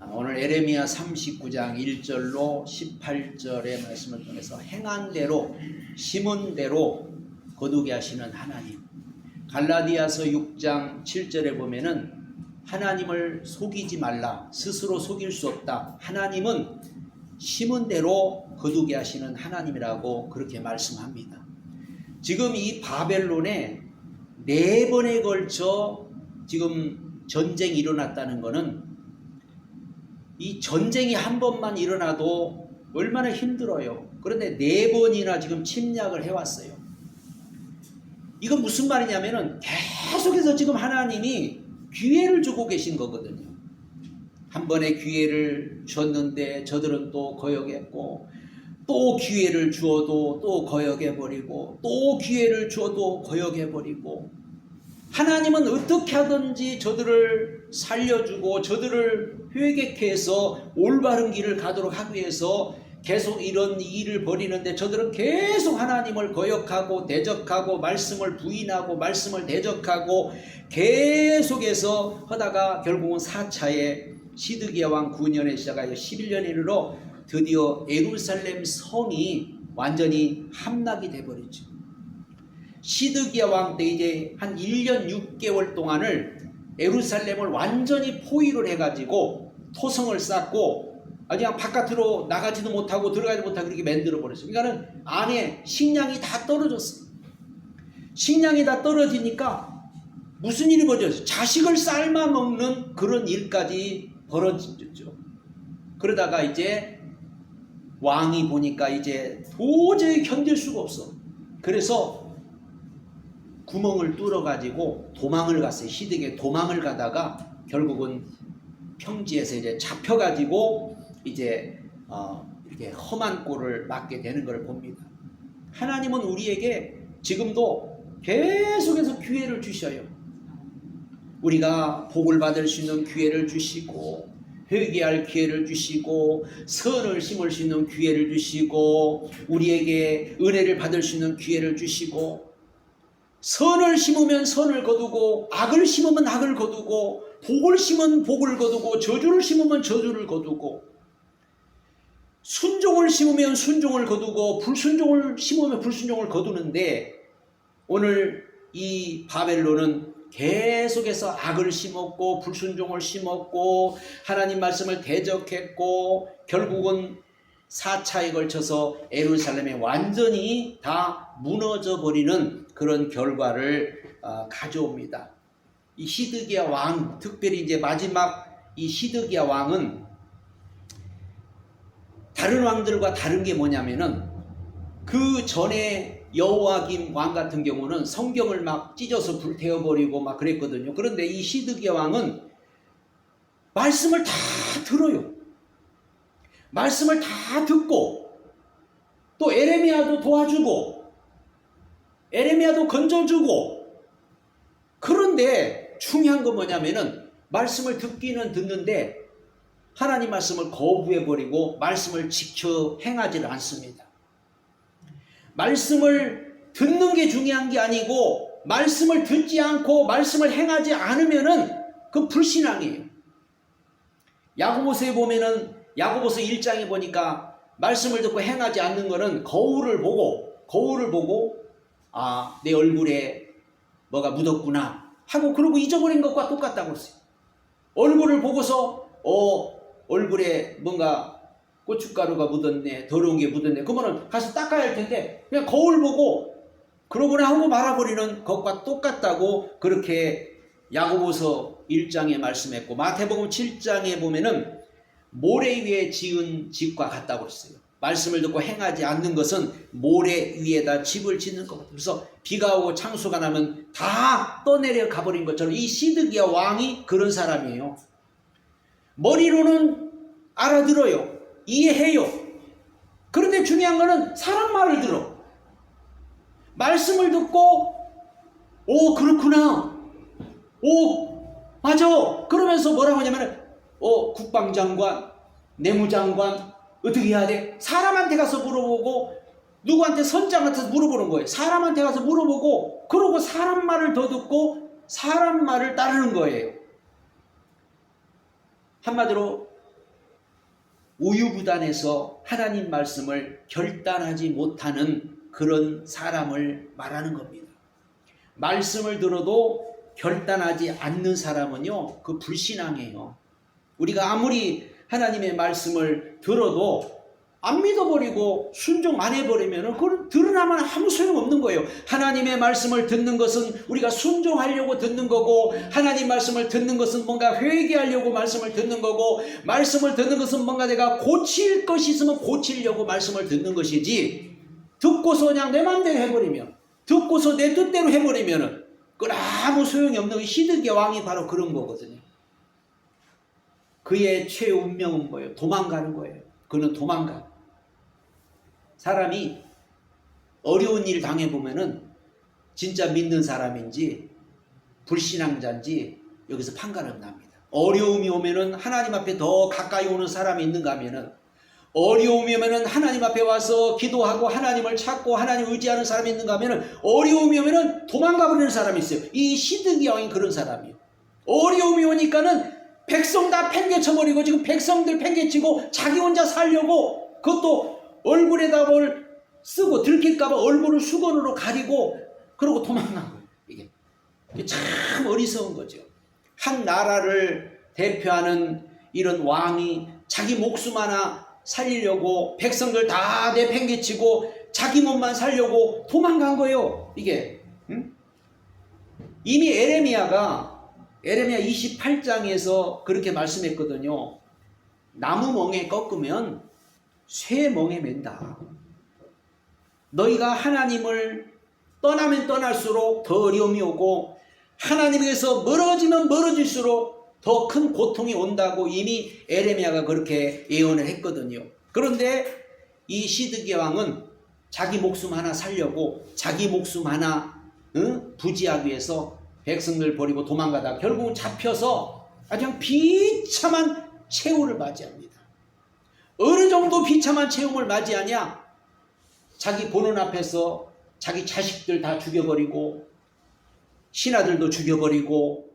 오늘 에레미야 39장 1절로 18절의 말씀을 통해서 행한 대로 심은 대로 거두게 하시는 하나님. 갈라디아서 6장 7절에 보면은 하나님을 속이지 말라. 스스로 속일 수 없다. 하나님은 심은 대로 거두게 하시는 하나님이라고 그렇게 말씀합니다. 지금 이 바벨론에 4번에 걸쳐 지금 전쟁이 일어났다는 것은 이 전쟁이 한 번만 일어나도 얼마나 힘들어요. 그런데 4번이나 지금 침략을 해왔어요. 이건 무슨 말이냐면은 계속해서 지금 하나님이 기회를 주고 계신 거거든요. 한 번에 기회를 줬는데 저들은 또 거역했고, 또 기회를 주어도 또 거역해버리고, 또 기회를 주어도 거역해버리고, 하나님은 어떻게 하든지 저들을 살려주고 저들을 회개케 해서 올바른 길을 가도록 하기 위해서 계속 이런 일을 벌이는데 저들은 계속 하나님을 거역하고 대적하고 말씀을 부인하고 말씀을 대적하고 계속해서 하다가 결국은 4차에 시드기야 왕 9년에 시작하여 11년에 이르러 드디어 예루살렘 성이 완전히 함락이 돼버리죠. 시드기야 왕 때 이제 한 1년 6개월 동안을 예루살렘을 완전히 포위를 해가지고 토성을 쌓고 그냥 바깥으로 나가지도 못하고 들어가지도 못하고 그렇게 만들어 버렸어요. 그러니까는 안에 식량이 다 떨어졌어요. 식량이 다 떨어지니까 무슨 일이 벌어졌어요? 자식을 삶아 먹는 그런 일까지 벌어졌죠. 그러다가 이제 왕이 보니까 이제 도저히 견딜 수가 없어. 그래서 구멍을 뚫어가지고 도망을 갔어요. 시드기에 도망을 가다가 결국은 평지에서 이제 잡혀가지고 이제 이렇게 험한 꼴을 맞게 되는 걸 봅니다. 하나님은 우리에게 지금도 계속해서 기회를 주셔요. 우리가 복을 받을 수 있는 기회를 주시고 회개할 기회를 주시고 선을 심을 수 있는 기회를 주시고 우리에게 은혜를 받을 수 있는 기회를 주시고 선을 심으면 선을 거두고 악을 심으면 악을 거두고 복을 심으면 복을 거두고 저주를 심으면 저주를 거두고 순종을 심으면 순종을 거두고 불순종을 심으면 불순종을 거두는데 오늘 이 바벨론은 계속해서 악을 심었고 불순종을 심었고 하나님 말씀을 대적했고 결국은 4차에 걸쳐서 예루살렘에 완전히 다 무너져 버리는 그런 결과를 가져옵니다. 이 시드기야 왕, 특별히 이제 마지막 이 시드기야 왕은 다른 왕들과 다른 게 뭐냐면은 그 전에 여호야김 왕 같은 경우는 성경을 막 찢어서 불태워버리고 막 그랬거든요. 그런데 이 시드기야 왕은 말씀을 다 들어요. 말씀을 다 듣고 또 에레미야도 도와주고 에레미야도 건져주고 그런데 중요한 건 뭐냐면은 말씀을 듣기는 듣는데 하나님 말씀을 거부해버리고 말씀을 지켜 행하지를 않습니다. 말씀을 듣는 게 중요한 게 아니고 말씀을 듣지 않고 말씀을 행하지 않으면은 그건 불신앙이에요. 야고보서에 보면은 야고보서 1장에 보니까 말씀을 듣고 행하지 않는 거는 거울을 보고 내 얼굴에 뭐가 묻었구나 하고 그러고 잊어버린 것과 똑같다고 했어요. 얼굴을 보고서 얼굴에 뭔가 고춧가루가 묻었네, 더러운 게 묻었네. 그러면 가서 닦아야 할 텐데 그냥 거울 보고 그러구나 하고 말아버리는 것과 똑같다고 그렇게 야고보서 1장에 말씀했고 마태복음 7장에 보면은 모래 위에 지은 집과 같다고 했어요. 말씀을 듣고 행하지 않는 것은 모래 위에다 집을 짓는 것 같아요. 그래서 비가 오고 창수가 나면 다 떠내려 가버린 것처럼 이 시드기야 왕이 그런 사람이에요. 머리로는 알아들어요. 이해해요. 그런데 중요한 거는 사람 말을 들어. 말씀을 듣고 그렇구나. 맞아. 그러면서 뭐라고 하냐면 국방장관, 내무장관 어떻게 해야 돼? 사람한테 가서 물어보고 누구한테 선장한테 물어보는 거예요. 사람한테 가서 물어보고 그러고 사람 말을 더 듣고 사람 말을 따르는 거예요. 한마디로 우유부단해서 하나님 말씀을 결단하지 못하는 그런 사람을 말하는 겁니다. 말씀을 들어도 결단하지 않는 사람은요, 그 불신앙이에요. 우리가 아무리 하나님의 말씀을 들어도 안 믿어버리고 순종 안 해버리면 그걸 들으나만 아무 소용없는 거예요. 하나님의 말씀을 듣는 것은 우리가 순종하려고 듣는 거고, 하나님 말씀을 듣는 것은 뭔가 회개하려고 말씀을 듣는 거고, 말씀을 듣는 것은 뭔가 내가 고칠 것이 있으면 고치려고 말씀을 듣는 것이지, 듣고서 그냥 내 맘대로 해버리면, 듣고서 내 뜻대로 해버리면 그건 아무 소용이 없는, 시드기야 왕이 바로 그런 거거든요. 그의 최후 운명은 뭐예요? 도망가는 거예요. 그는 도망가. 사람이 어려운 일 당해보면은 진짜 믿는 사람인지 불신앙자인지 여기서 판가름 납니다. 어려움이 오면은 하나님 앞에 더 가까이 오는 사람이 있는가 하면은, 어려움이 오면은 하나님 앞에 와서 기도하고 하나님을 찾고 하나님 의지하는 사람이 있는가 하면은, 어려움이 오면은 도망가 버리는 사람이 있어요. 이 시드기야 왕이 그런 사람이에요. 어려움이 오니까는 백성 다 팽개쳐버리고, 지금 백성들 팽개치고 자기 혼자 살려고, 그것도 얼굴에다 뭘 쓰고 들킬까봐 얼굴을 수건으로 가리고 그러고 도망간 거예요. 이게 참 어리석은 거죠. 한 나라를 대표하는 이런 왕이 자기 목숨 하나 살리려고 백성들 다 내팽개치고 자기 몸만 살려고 도망간 거예요. 이게 이미 에레미야 28장에서 그렇게 말씀했거든요. 나무 멍에 꺾으면 쇠 멍에 맨다. 너희가 하나님을 떠나면 떠날수록 더 어려움이 오고, 하나님에게서 멀어지면 멀어질수록 더 큰 고통이 온다고 이미 에레미야가 그렇게 예언을 했거든요. 그런데 이 시드기야 왕은 자기 목숨 하나 살려고, 자기 목숨 하나 부지하기 위해서 백성들 버리고 도망가다가 결국은 잡혀서 아주 그냥 비참한 최후를 맞이합니다. 어느 정도 비참한 체험을 맞이하냐? 자기 보는 앞에서 자기 자식들 다 죽여버리고, 신하들도 죽여버리고,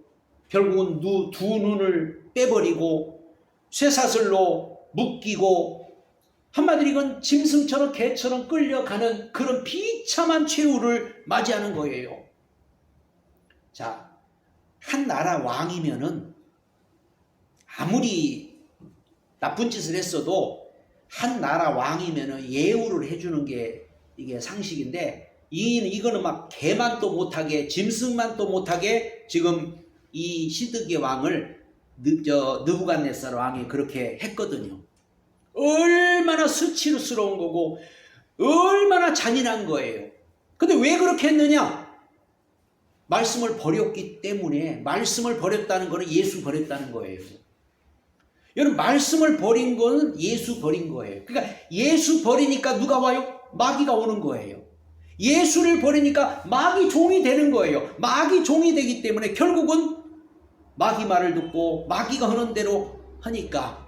결국은 두 눈을 빼버리고, 쇠사슬로 묶이고, 한마디로 이건 짐승처럼 개처럼 끌려가는 그런 비참한 최후를 맞이하는 거예요. 자, 한 나라 왕이면은 아무리 나쁜 짓을 했어도 한 나라 왕이면은 예우를 해주는 게 이게 상식인데, 이거는 막 개만 또 못하게, 짐승만 또 못하게 지금 이 시드기야 왕을 느부갓네살 왕이 그렇게 했거든요. 얼마나 수치스러운 거고 얼마나 잔인한 거예요. 근데 왜 그렇게 했느냐? 말씀을 버렸기 때문에. 말씀을 버렸다는 거는 예수 버렸다는 거예요. 여러분, 말씀을 버린 거는 예수 버린 거예요. 그러니까 예수 버리니까 누가 와요? 마귀가 오는 거예요. 예수를 버리니까 마귀 종이 되는 거예요. 마귀 종이 되기 때문에 결국은 마귀 말을 듣고 마귀가 하는 대로 하니까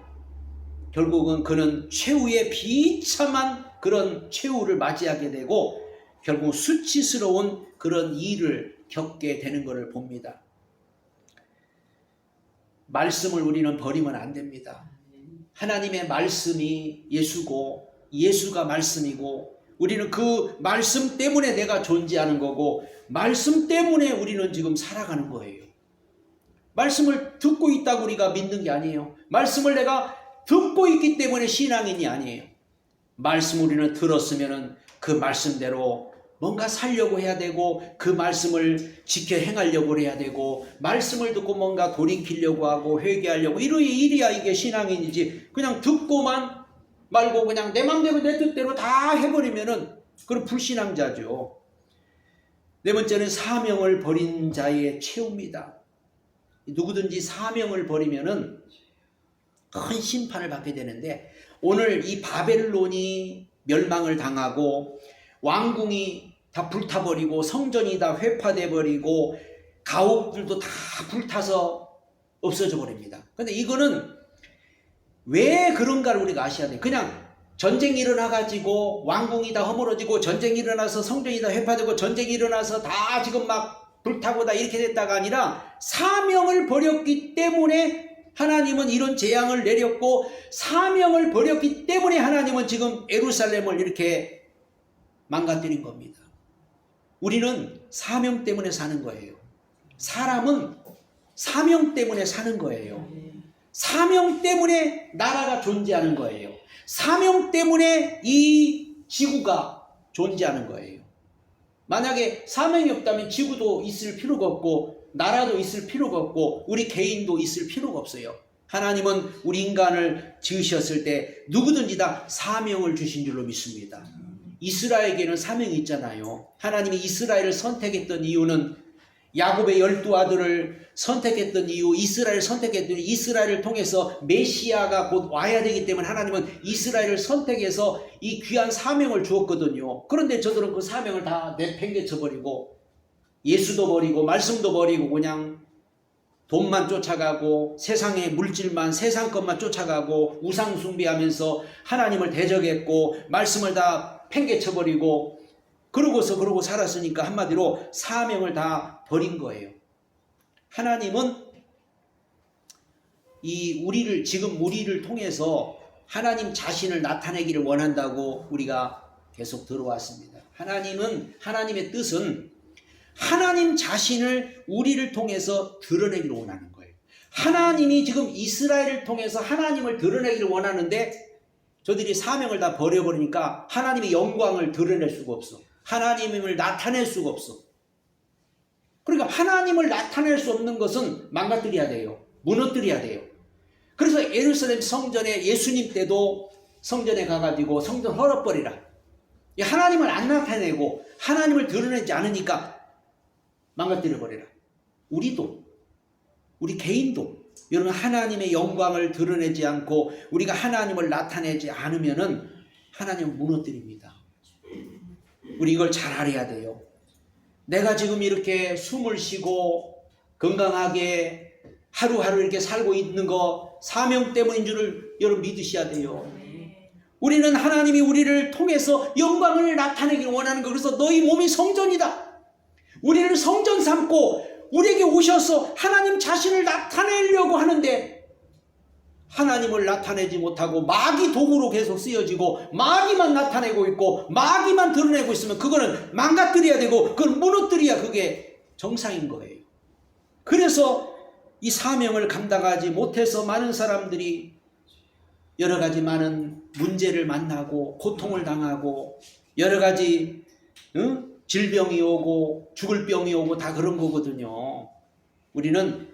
결국은 그는 최후의 비참한 그런 최후를 맞이하게 되고 결국 수치스러운 그런 일을 겪게 되는 것을 봅니다. 말씀을 우리는 버리면 안 됩니다. 하나님의 말씀이 예수고 예수가 말씀이고 우리는 그 말씀 때문에 내가 존재하는 거고 말씀 때문에 우리는 지금 살아가는 거예요. 말씀을 듣고 있다고 우리가 믿는 게 아니에요. 말씀을 내가 듣고 있기 때문에 신앙인이 아니에요. 말씀 우리는 들었으면 그 말씀대로 뭔가 살려고 해야 되고 그 말씀을 지켜 행하려고 해야 되고 말씀을 듣고 뭔가 돌이키려고 하고 회개하려고 이래야 이게 신앙인이지 그냥 듣고만 말고 그냥 내 맘대로 내 뜻대로 다 해버리면은 그건 불신앙자죠. 네 번째는 사명을 버린 자의 최후입니다. 누구든지 사명을 버리면은 큰 심판을 받게 되는데 오늘 이 바벨론이 멸망을 당하고 왕궁이 다 불타버리고 성전이 다 회파돼 버리고 가옥들도 다 불타서 없어져 버립니다. 근데 이거는 왜 그런가를 우리가 아셔야 돼요. 그냥 전쟁이 일어나가지고 왕궁이 다 허물어지고 전쟁이 일어나서 성전이 다 회파되고 전쟁이 일어나서 다 지금 막 불타고 다 이렇게 됐다가 아니라 사명을 버렸기 때문에 하나님은 이런 재앙을 내렸고 사명을 버렸기 때문에 하나님은 지금 예루살렘을 이렇게 망가뜨린 겁니다. 우리는 사명 때문에 사는 거예요. 사람은 사명 때문에 사는 거예요. 사명 때문에 나라가 존재하는 거예요. 사명 때문에 이 지구가 존재하는 거예요. 만약에 사명이 없다면 지구도 있을 필요가 없고 나라도 있을 필요가 없고 우리 개인도 있을 필요가 없어요. 하나님은 우리 인간을 지으셨을 때 누구든지 다 사명을 주신 줄로 믿습니다. 이스라엘에게는 사명이 있잖아요. 하나님이 이스라엘을 선택했던 이유는 야곱의 12아들을 선택했던 이유, 이스라엘을 선택했더니 이스라엘을 통해서 메시아가 곧 와야 되기 때문에 하나님은 이스라엘을 선택해서 이 귀한 사명을 주었거든요. 그런데 저들은 그 사명을 다 내팽개쳐버리고 예수도 버리고 말씀도 버리고 그냥 돈만 쫓아가고 세상의 물질만 세상 것만 쫓아가고 우상 숭배하면서 하나님을 대적했고 말씀을 다 팽개쳐버리고 그러고 살았으니까 한마디로 사명을 다 버린 거예요. 하나님은 지금 우리를 통해서 하나님 자신을 나타내기를 원한다고 우리가 계속 들어왔습니다. 하나님의 뜻은 하나님 자신을 우리를 통해서 드러내기를 원하는 거예요. 하나님이 지금 이스라엘을 통해서 하나님을 드러내기를 원하는데 저들이 사명을 다 버려버리니까 하나님의 영광을 드러낼 수가 없어. 하나님을 나타낼 수가 없어. 그러니까 하나님을 나타낼 수 없는 것은 망가뜨려야 돼요. 무너뜨려야 돼요. 그래서 예루살렘 성전에 예수님 때도 성전에 가가지고 성전 헐어버리라. 하나님을 안 나타내고 하나님을 드러내지 않으니까 망가뜨려버리라. 우리 개인도 여러분 하나님의 영광을 드러내지 않고 우리가 하나님을 나타내지 않으면은 하나님은 무너뜨립니다. 우리 이걸 잘 알아야 돼요. 내가 지금 이렇게 숨을 쉬고 건강하게 하루하루 이렇게 살고 있는 거 사명 때문인 줄을 여러분 믿으셔야 돼요. 우리는 하나님이 우리를 통해서 영광을 나타내기를 원하는 거. 그래서 너희 몸이 성전이다. 우리를 성전 삼고 우리에게 오셔서 하나님 자신을 나타내려고 하는데 하나님을 나타내지 못하고 마귀 도구로 계속 쓰여지고 마귀만 나타내고 있고 마귀만 드러내고 있으면 그거는 망가뜨려야 되고 그걸 무너뜨려야 그게 정상인 거예요. 그래서 이 사명을 감당하지 못해서 많은 사람들이 여러 가지 많은 문제를 만나고 고통을 당하고 여러 가지 질병이 오고 죽을 병이 오고 다 그런 거거든요. 우리는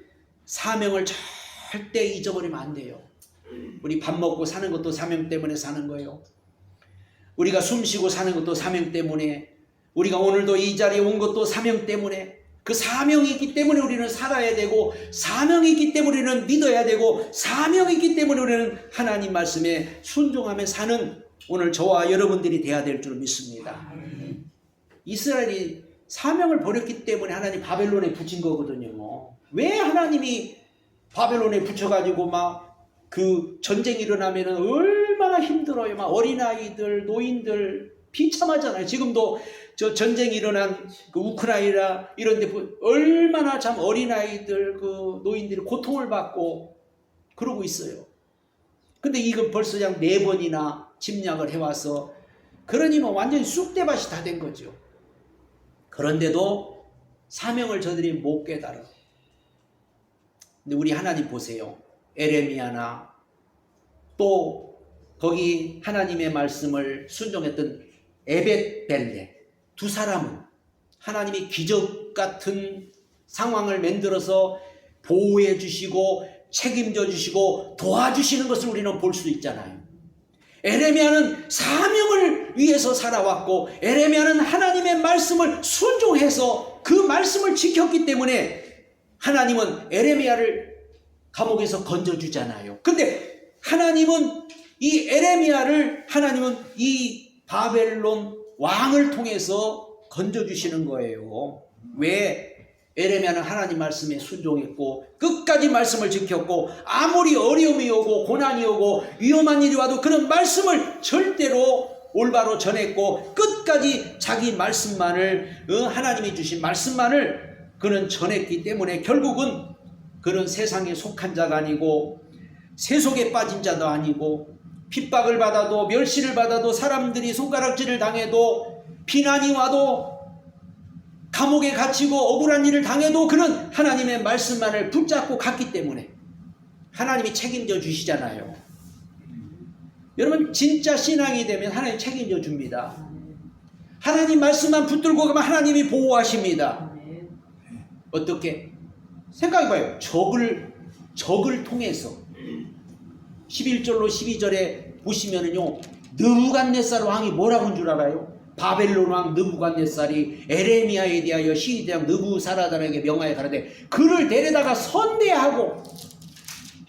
사명을 절대 잊어버리면 안 돼요. 우리 밥 먹고 사는 것도 사명 때문에 사는 거예요. 우리가 숨 쉬고 사는 것도 사명 때문에, 우리가 오늘도 이 자리에 온 것도 사명 때문에, 그 사명이 있기 때문에 우리는 살아야 되고, 사명이 있기 때문에 우리는 믿어야 되고, 사명이 있기 때문에 우리는 하나님 말씀에 순종하며 사는 오늘 저와 여러분들이 돼야 될 줄 믿습니다. 이스라엘이 사명을 버렸기 때문에 하나님 바벨론에 붙인 거거든요. 왜 하나님이 바벨론에 붙여가지고 막 그 전쟁이 일어나면은 얼마나 힘들어요. 막 어린아이들, 노인들 비참하잖아요. 지금도 저 전쟁이 일어난 그 우크라이나 이런 데 얼마나 참 어린아이들, 그 노인들이 고통을 받고 그러고 있어요. 근데 이건 벌써 그냥 4번이나 침략을 해와서 그러니 뭐 완전히 쑥대밭이 다 된 거죠. 그런데도 사명을 저들이 못 깨달아. 근데 우리 하나님 보세요. 에레미야나 또 거기 하나님의 말씀을 순종했던 에벳벨레 두 사람은 하나님이 기적 같은 상황을 만들어서 보호해 주시고 책임져 주시고 도와주시는 것을 우리는 볼 수 있잖아요. 에레미야는 사명을 위해서 살아왔고 에레미야는 하나님의 말씀을 순종해서 그 말씀을 지켰기 때문에 하나님은 에레미야를 감옥에서 건져주잖아요. 근데 하나님은 이 에레미야를 하나님은 이 바벨론 왕을 통해서 건져주시는 거예요. 왜? 에레미야는 하나님 말씀에 순종했고 끝까지 말씀을 지켰고 아무리 어려움이 오고 고난이 오고 위험한 일이 와도 그런 말씀을 절대로 올바로 전했고 끝까지 자기 말씀만을 하나님이 주신 말씀만을 그는 전했기 때문에 결국은 그는 세상에 속한 자가 아니고 세속에 빠진 자도 아니고 핍박을 받아도 멸시를 받아도 사람들이 손가락질을 당해도 비난이 와도 감옥에 갇히고 억울한 일을 당해도 그는 하나님의 말씀만을 붙잡고 갔기 때문에 하나님이 책임져 주시잖아요. 여러분 진짜 신앙이 되면 하나님 책임져 줍니다. 하나님 말씀만 붙들고 가면 하나님이 보호하십니다. 어떻게? 생각해봐요. 적을 통해서 11절로 12절에 보시면은요, 느부갓네살 왕이 뭐라고 한 줄 알아요? 바벨론 왕 느부갓네살이 에레미야에 대하여 시대왕 느부사라단에게 명하여 가라되 그를 데려다가 선대하고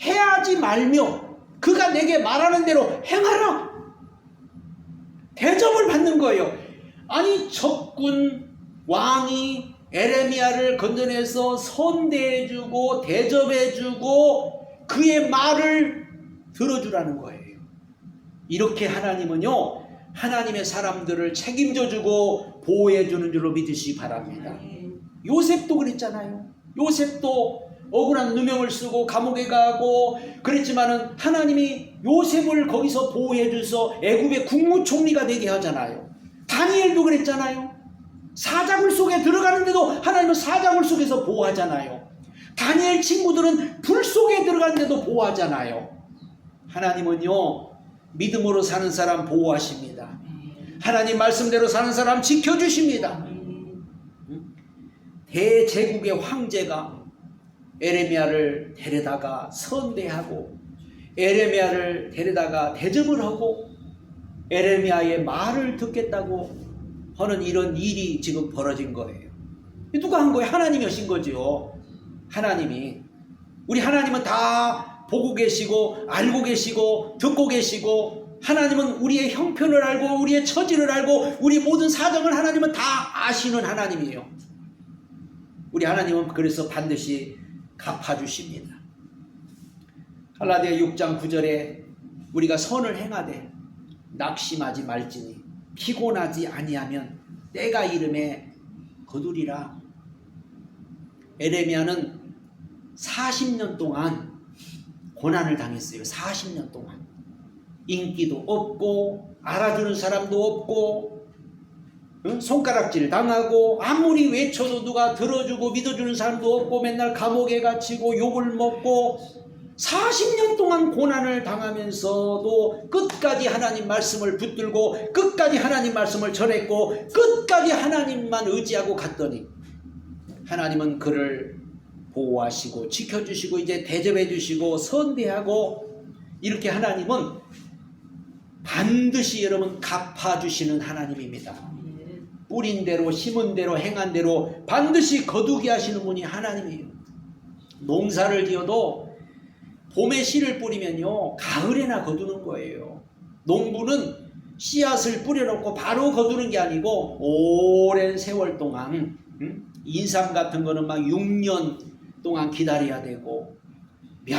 해하지 말며 그가 내게 말하는 대로 행하라. 대접을 받는 거예요. 아니 적군 왕이 에레미야를 건져내서 선대해주고 대접해주고 그의 말을 들어주라는 거예요. 이렇게 하나님은요, 하나님의 사람들을 책임져주고 보호해주는 줄로 믿으시기 바랍니다. 요셉도 그랬잖아요. 요셉도 억울한 누명을 쓰고 감옥에 가고 그랬지만은 하나님이 요셉을 거기서 보호해줘서 애굽의 국무총리가 되게 하잖아요. 다니엘도 그랬잖아요. 사자굴 속에 들어가는데도 하나님은 사자굴 속에서 보호하잖아요. 다니엘 친구들은 불 속에 들어가는데도 보호하잖아요. 하나님은요, 믿음으로 사는 사람 보호하십니다. 하나님 말씀대로 사는 사람 지켜주십니다. 대제국의 황제가 에레미야를 데려다가 선대하고 에레미야를 데려다가 대접을 하고 에레미야의 말을 듣겠다고 하는 이런 일이 지금 벌어진 거예요. 누가 한 거예요? 하나님이 하신 거죠. 하나님이. 우리 하나님은 다 보고 계시고 알고 계시고 듣고 계시고 하나님은 우리의 형편을 알고 우리의 처지를 알고 우리 모든 사정을 하나님은 다 아시는 하나님이에요. 우리 하나님은 그래서 반드시 갚아주십니다. 갈라디아 6장 9절에 우리가 선을 행하되 낙심하지 말지니 피곤하지 아니하면 때가 이름에 거두리라. 에레미야는 40년 동안 고난을 당했어요. 40년 동안. 인기도 없고 알아주는 사람도 없고 손가락질 당하고 아무리 외쳐도 누가 들어주고 믿어주는 사람도 없고 맨날 감옥에 갇히고 욕을 먹고 40년 동안 고난을 당하면서도 끝까지 하나님 말씀을 붙들고 끝까지 하나님 말씀을 전했고 끝까지 하나님만 의지하고 갔더니 하나님은 그를 보호하시고 지켜주시고 이제 대접해 주시고 선대하고 이렇게 하나님은 반드시 여러분 갚아주시는 하나님입니다. 뿌린 대로 심은 대로 행한 대로 반드시 거두게 하시는 분이 하나님이에요. 농사를 지어도 봄에 씨를 뿌리면요 가을에나 거두는 거예요. 농부는 씨앗을 뿌려놓고 바로 거두는 게 아니고 오랜 세월 동안 인삼 같은 거는 막 6년 동안 기다려야 되고 몇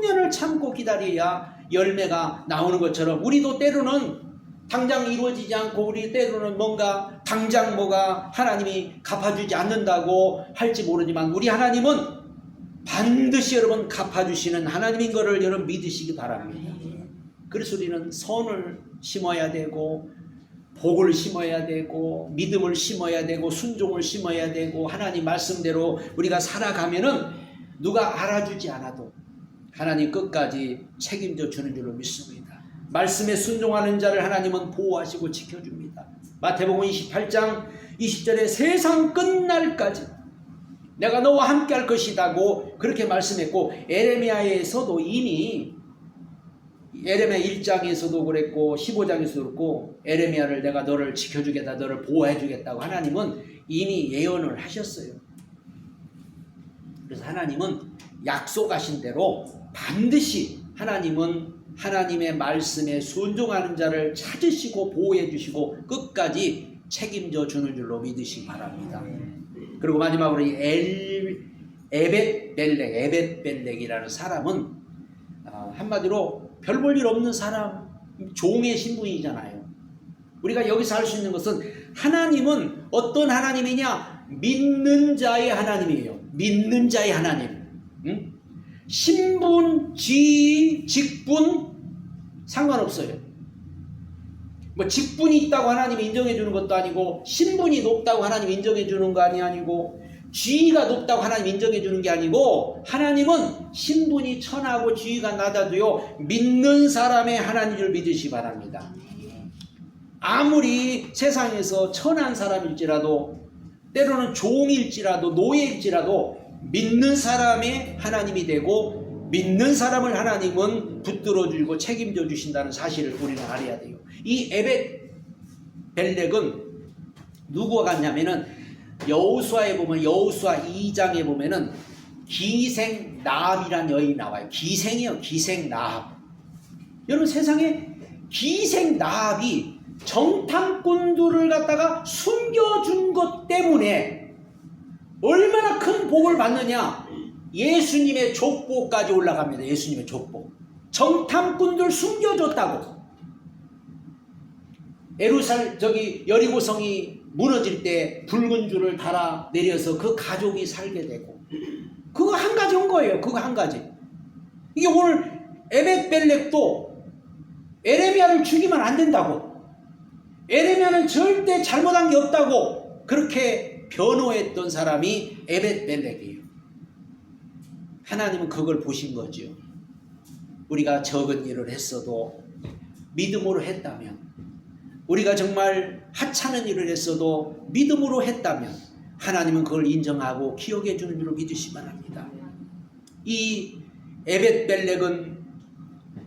년을 참고 기다려야 열매가 나오는 것처럼 우리도 때로는 당장 이루어지지 않고 우리 때로는 뭔가 당장 뭐가 하나님이 갚아주지 않는다고 할지 모르지만 우리 하나님은 반드시 여러분 갚아주시는 하나님인 것을 여러분 믿으시기 바랍니다. 그래서 우리는 선을 심어야 되고 복을 심어야 되고 믿음을 심어야 되고 순종을 심어야 되고 하나님 말씀대로 우리가 살아가면은 누가 알아주지 않아도 하나님 끝까지 책임져 주는 줄로 믿습니다. 말씀에 순종하는 자를 하나님은 보호하시고 지켜줍니다. 마태복음 28장 20절에 세상 끝날까지 내가 너와 함께 할 것이다고 그렇게 말씀했고 에레미야에서도 이미 에레미야 1장에서도 그랬고 15장에서도 그랬고 에레미야를 내가 너를 지켜주겠다 너를 보호해주겠다고 하나님은 이미 예언을 하셨어요. 그래서 하나님은 약속하신 대로 반드시 하나님은 하나님의 말씀에 순종하는 자를 찾으시고 보호해 주시고 끝까지 책임져 주는 줄로 믿으시기 바랍니다. 그리고 마지막으로 이 에벳멜렉이라는 사람은 한마디로 별 볼 일 없는 사람, 종의 신분이잖아요. 우리가 여기서 할 수 있는 것은 하나님은 어떤 하나님이냐? 믿는 자의 하나님이에요. 믿는 자의 하나님. 응? 신분, 지위, 직분 상관없어요. 뭐 직분이 있다고 하나님이 인정해 주는 것도 아니고, 신분이 높다고 하나님이 인정해 주는 거 아니고, 지위가 높다고 하나님이 인정해 주는 게 아니고, 하나님은 신분이 천하고 지위가 낮아도요 믿는 사람의 하나님을 믿으시기 바랍니다. 아무리 세상에서 천한 사람일지라도, 때로는 종일지라도 노예일지라도 믿는 사람의 하나님이 되고, 믿는 사람을 하나님은 붙들어 주시고 책임져 주신다는 사실을 우리는 알아야 돼요. 이 에벳벨렉은 누구와 같냐면은, 여호수아에 보면, 여호수아 2장에 보면은 기생 나합이란 여인이 나와요. 기생이요, 기생 나합. 여러분, 세상에 기생 나합이 정탐꾼들을 갖다가 숨겨준 것 때문에 얼마나 큰 복을 받느냐. 예수님의 족보까지 올라갑니다. 예수님의 족보. 정탐꾼들 숨겨줬다고. 여리고성이 무너질 때 붉은 줄을 달아 내려서 그 가족이 살게 되고, 그거 한 가지 온 거예요. 그거 한 가지. 이게 오늘 에벳벨렉도 에레미야를 죽이면 안 된다고, 에레미야는 절대 잘못한 게 없다고 그렇게 변호했던 사람이 에벳벨렉이에요. 하나님은 그걸 보신 거죠. 우리가 적은 일을 했어도 믿음으로 했다면, 우리가 정말 하찮은 일을 했어도 믿음으로 했다면 하나님은 그걸 인정하고 기억해 주는 줄로 믿으시면 합니다. 이 에벳벨렉은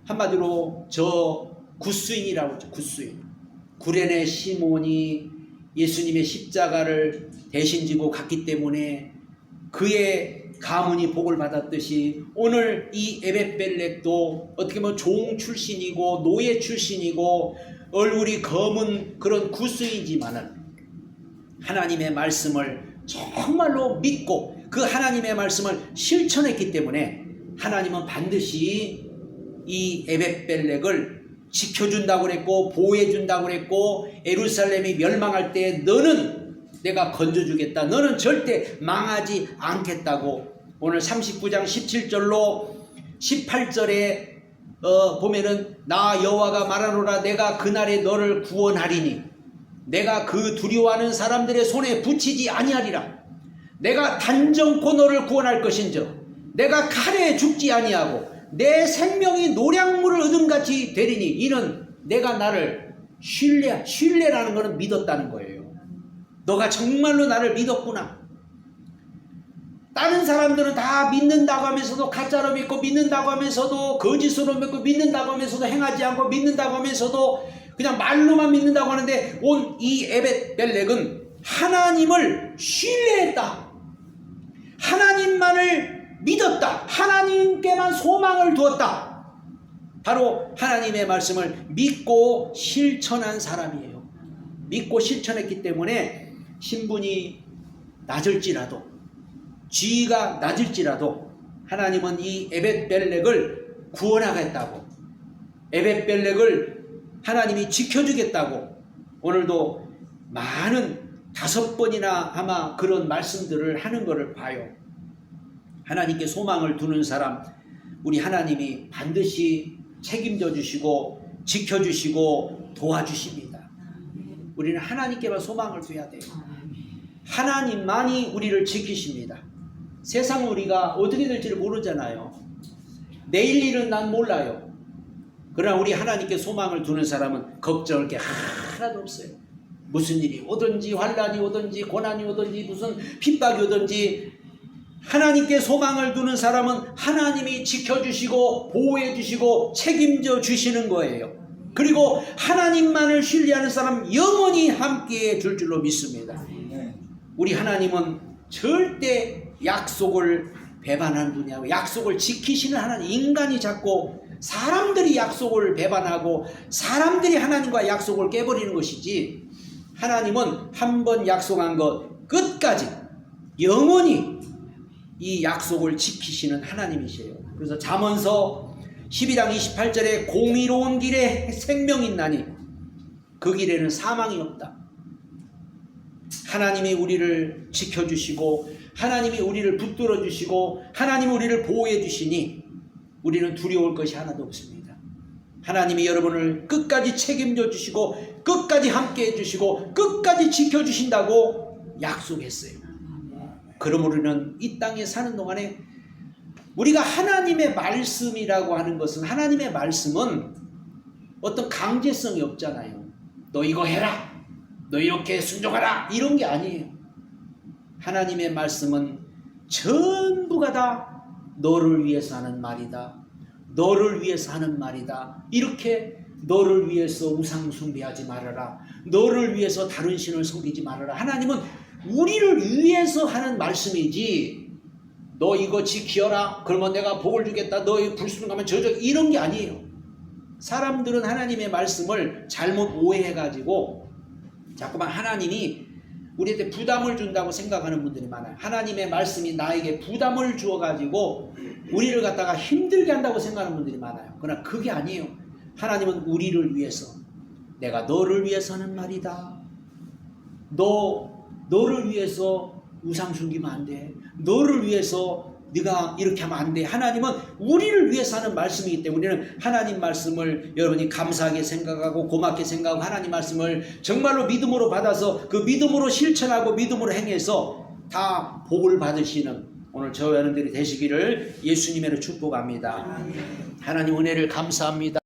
한마디로 저 굿수인이라고 하죠. 굿수인. 구레네 시몬이 예수님의 십자가를 대신 지고 갔기 때문에 그의 가문이 복을 받았듯이, 오늘 이 에벳벨렉도 어떻게 보면 종 출신이고 노예 출신이고 얼굴이 검은 그런 굿수이지만은 하나님의 말씀을 정말로 믿고 그 하나님의 말씀을 실천했기 때문에 하나님은 반드시 이 에벳벨렉을 지켜준다고 그랬고 보호해준다고 그랬고, 예루살렘이 멸망할 때 너는 내가 건져주겠다, 너는 절대 망하지 않겠다고. 오늘 39장 17절로 18절에 보면은 나 여호와가 말하노라, 내가 그날에 너를 구원하리니 내가 그 두려워하는 사람들의 손에 붙이지 아니하리라. 내가 단정코 너를 구원할 것인저 내가 칼에 죽지 아니하고 내 생명이 노량물을 얻음같이 되리니 이는 내가 나를 신뢰라는 것은 믿었다는 거예요. 너가 정말로 나를 믿었구나. 다른 사람들은 다 믿는다고 하면서도 가짜로 믿고, 믿는다고 하면서도 거짓으로 믿고, 믿는다고 하면서도 행하지 않고, 믿는다고 하면서도 그냥 말로만 믿는다고 하는데, 온 이 에벳벨렉은 하나님을 신뢰했다. 하나님만을 믿었다. 하나님께만 소망을 두었다. 바로 하나님의 말씀을 믿고 실천한 사람이에요. 믿고 실천했기 때문에 신분이 낮을지라도, 지위가 낮을지라도 하나님은 이 에벳벨렉을 구원하겠다고, 에벳벨렉을 하나님이 지켜주겠다고 오늘도 많은 5번이나 아마 그런 말씀들을 하는 것을 봐요. 하나님께 소망을 두는 사람, 우리 하나님이 반드시 책임져 주시고 지켜주시고 도와주십니다. 우리는 하나님께만 소망을 둬야 돼요. 하나님만이 우리를 지키십니다. 세상 우리가 어떻게 될지를 모르잖아요. 내일 일은 난 몰라요. 그러나 우리 하나님께 소망을 두는 사람은 걱정할 게 하나도 없어요. 무슨 일이 오든지, 환난이 오든지, 고난이 오든지, 무슨 핍박이 오든지, 하나님께 소망을 두는 사람은 하나님이 지켜주시고 보호해주시고 책임져 주시는 거예요. 그리고 하나님만을 신뢰하는 사람은 영원히 함께해 줄 줄로 믿습니다. 우리 하나님은 절대 약속을 배반하는 분이 아니고 약속을 지키시는 하나님. 인간이 자꾸 사람들이 약속을 배반하고 사람들이 하나님과 약속을 깨버리는 것이지, 하나님은 한 번 약속한 것 끝까지 영원히 이 약속을 지키시는 하나님이세요. 그래서 잠언서 12장 28절에 공의로운 길에 생명이 있나니 그 길에는 사망이 없다. 하나님이 우리를 지켜주시고 하나님이 우리를 붙들어 주시고 하나님이 우리를 보호해 주시니 우리는 두려울 것이 하나도 없습니다. 하나님이 여러분을 끝까지 책임져 주시고 끝까지 함께 해주시고 끝까지 지켜주신다고 약속했어요. 그러므로 우리는 이 땅에 사는 동안에 우리가 하나님의 말씀이라고 하는 것은, 하나님의 말씀은 어떤 강제성이 없잖아요. 너 이거 해라, 너 이렇게 순종하라, 이런 게 아니에요. 하나님의 말씀은 전부가 다 너를 위해서 하는 말이다, 너를 위해서 하는 말이다, 이렇게 너를 위해서 우상 숭배하지 말아라, 너를 위해서 다른 신을 섬기지 말아라. 하나님은 우리를 위해서 하는 말씀이지 너 이거 지키어라 그러면 내가 복을 주겠다, 너 불순종하면 저저, 이런 게 아니에요. 사람들은 하나님의 말씀을 잘못 오해해가지고 자꾸만 하나님이 우리한테 부담을 준다고 생각하는 분들이 많아요. 하나님의 말씀이 나에게 부담을 주어가지고 우리를 갖다가 힘들게 한다고 생각하는 분들이 많아요. 그러나 그게 아니에요. 하나님은 우리를 위해서, 내가 너를 위해서 하는 말이다, 너를 위해서 우상 숨기면 안 돼, 너를 위해서 네가 이렇게 하면 안 돼. 하나님은 우리를 위해서 하는 말씀이기 때문에 우리는 하나님 말씀을 여러분이 감사하게 생각하고 고맙게 생각하고 하나님 말씀을 정말로 믿음으로 받아서 그 믿음으로 실천하고 믿음으로 행해서 다 복을 받으시는 오늘 저와 여러분들이 되시기를 예수님으로 축복합니다. 하나님 은혜를 감사합니다.